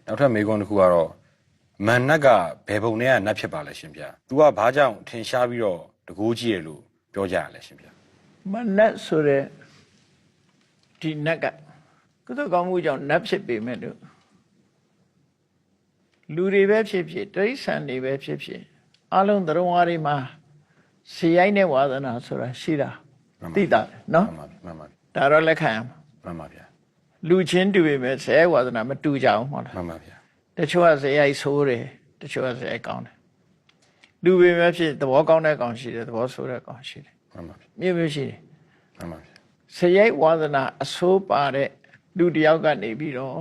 နောက်ထပ်မေးခွန်းတစ်ခုကတော့မန်နက်ကဘယ်ပုံနဲ့ကနတ်ဖြစ်ပါလဲရှင်ဗျာ။ तू ကဘာကြောင့်ထင်ရှားပြီးတော့တကူးကြီးရလို့ပြောကြရလဲရှင်ဗျာ။မနက်ဆိုတဲ့ဒီနက်ကကုသိုလ်ကောင်းမှုကြောင့်နတ်ဖြစ်ပေမဲ့လို့လူတွေပဲဖြစ်ဖြစ်တိရစ္ဆာန်တွေပဲဖြစ်ဖြစ်အလုံးသရုံဝါတွေမှာဇေယိုက်နဲ့ဝါသနာဆိုတာရှိတာသိတာနော်မှန်ပါဒါတော့လက်ခံရမှာမှန်ပါဗျာလူချင်းတူပေမဲ့ဇေယိုက်ဝါသနာမတူကြအောင်ဟုတ်လားမှန်ပါဗျာတချို့ကဇေယိုက်ဆိုးတယ်တချို့ကဇေယိုက်ကောင်းတယ်လူပေမဲ့ဖြစ်သဘောကောင်းတဲ့ကောင်ရှိတယ်သဘောဆိုးတဲ့ကောင်ရှိတယ်မှန်ပါဗျာမျိုးရှိတယ်မှန်ပါဗျာဇေယိုက်ဝါသနာအဆိုးပါတဲ့လူတယောက်ကနေပြီးတော့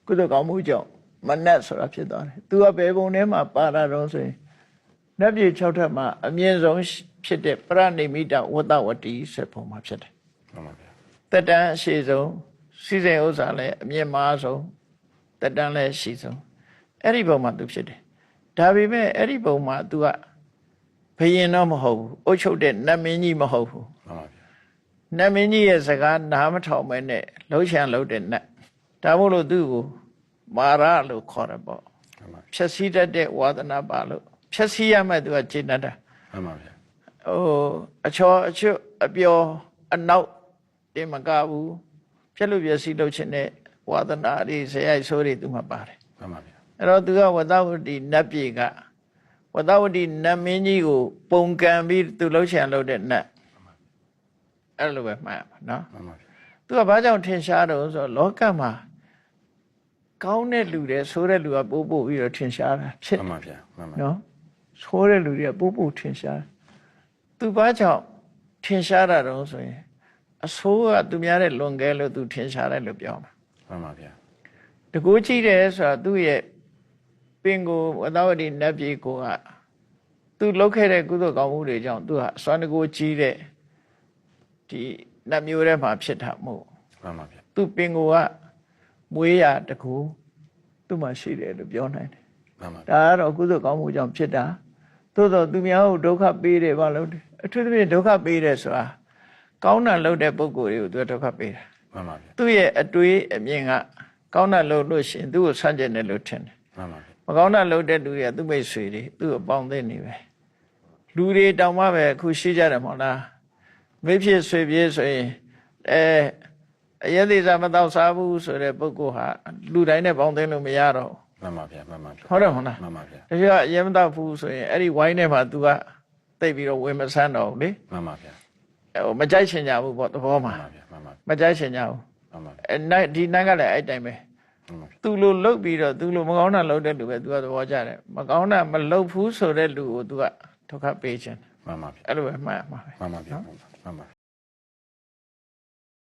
ကုသိုလ်ကောင်းမှုကြောင့်မနတ်ဆိုတာဖြစ်သွားတယ်သူကဘယ်ပုံထဲမှာပါတာတော့ဆိုရင်နတ်ပြည်6ထပ်မှာအမြင့်ဆုံးဖြစ်တဲ့ပရဏိမိတဝတ္တဝတီဆိုပုံမှာဖြစ်တယ်မှန်ပါဗျာတက်တန်းအရှိဆုံးစီစဉ်ဥစ္စာလည်းအမြင့်မားဆုံးတက်တန်းလည်းရှိဆုံးအဲ့ဒီပုံမှာသူဖြစ်တယ်ဒါပေမဲ့အဲ့ဒီပုံမှာသူကဘယင်တော့မဟုတ်ဘူးအုတ်ချုပ်တဲ့နတ်မင်းကြီးမဟုတ်ဘူးမှန်ပါဗျာနတ်မင်းကြီးရဲ့စကားနားမထောင်မဲနဲ့လှုပ်ရှားလှုပ်တဲ့နတ်ဒါမို့လို့သူ့ကိုမာရလို့ခေါ်တယ်ပေါ့ဖြည့်ဆည်းတတ်တဲ့ဝါဒနာပါလို့ဖြည့်ဆည်းရမှသူကခြေတတ်တာမှန်ပါဗျာအချောအချွတ်အပျော်အနောက်တင်မကဘူးဖြည့်လို့ပြည့်စည်လုပ်ခြင်းနဲ့ဝါဒနာတွေဇေယိုက်ဆိုးတွေသူမှပါတယ်မှန်ပါဗျာအဲ့တော့သူကဝတ္တဝတိနတ်ပြေကဝတ္တဝတိနတ်မင်းကြီးကိုပုံကံပြီးသူလှုပ်ရှားလှုပ်တဲ့နတ်အဲ့လိုပဲမှတ်ရမှာနော်မှန်ပါဗျာသူကဘာကြောင့်ထင်ရှားတော့ဆိုတော့လောကမှာကောင်းတဲ့လူတွေဆိုးတဲ့လူကပို့ပြီးတော့ထင်ရှားတာဖြစ်မှန်ပါဗျာမှန်ပါနော်ဆိုးတဲ့လူတွေကပို့ထင်ရှားသူဘာကြောင့်ထင်ရှားတာတော့ဆိုရင်အဆိုးကသူများတဲ့လွန်ကဲလို့သူထင်ရှားတယ်လို့ပြောမှာမှန်ပါဗျာတကူကြည့်တယ်ဆိုတာသူ့ရဲ့ပင်ကိုဝတ္တဝတိနတ်ပြည်ကိုကသူလုပ်ခဲ့တဲ့ကုသိုလ်ကောင်းမှုတွေကြောင့်သူဟာစွမ်းတကူကြီးတဲ့ဒီနတ်မျိုးထဲမှာဖြစ်တာမဟုတ်မှန်ပါဗျာသူပင်ကိုကမွေးရတကူသူ့မှာရှိတယ်လို့ပြောနိုင်တယ်မှန်ပါဒါကတော့ကုသိုလ်ကောင်းမှုကြောင့်ဖြစ်တာသို့တော့သူများကိုဒုက္ခပေးတယ်ဘာလို့အထူးသဖြင့်ဒုက္ခပေးတယ်ဆိုတာကောင်းတာလုပ်တဲ့ပုဂ္ဂိုလ်တွေကိုသူဒုက္ခပေးတာမှန်ပါဗျာသူ့ရဲ့အတွေးအမြင်ကကောင်းတာလုပ်လို့ရှိရင်သူ့ကိုဆန့်ကျင်တယ်လို့ထင်တယ်မှန်ပါဗျာမကောင်းတာလုပ်တဲ့လူတွေကသူ့မိတ်ဆွေတွေသူ့ကိုပေါင်းသိနေပဲလူတွေတောင်မှပဲအခုရှိကြတယ်မဟုတ်လားမိဖြစ်ဆွေပြေဆိုရင်အယက်သေးစားမတော့စားဘူးဆိုတဲ့ပုဂ္ဂိုလ်ဟာလူတိုင်းနဲ့ပေါင်းသိလို့မရတော့မှန်ပါဗျာမှန်ပါဗျာဟုတ်တယ်မဟုတ်လားမှန်ပါဗျာတကယ်အယက်မတော့ဘူးဆိုရင်အဲ့ဒီဝိုင်းထဲမှာ तू ကတိတ်ပြီးတော့ဝင်မဆန်းတော့ဘူးလေမှန်ပါဗျာမကြိုက်ချင်ကြဘူးပေါ့သဘောမှာမှန်ပါဗျာမှန်ပါမကြိုက်ချင်ကြဘူးမှန်ပါဒီနတ်ကလည်းအဲ့တိုင်းပဲသူလိုလှုပ်ပြီးတော့သူလိုမကောင်းတာလုပ်တဲ့လူပဲ तू ကသဘောကျတယ်မကောင်းတာမလုပ်ဘူးဆိုတဲ့လူကို तू ကဒုက္ခပေးခြင်းမှန်ပါဗျာအဲ့လိုပဲမှတ်ရမှာပဲမှန်ပါဗျာမှန်ပါ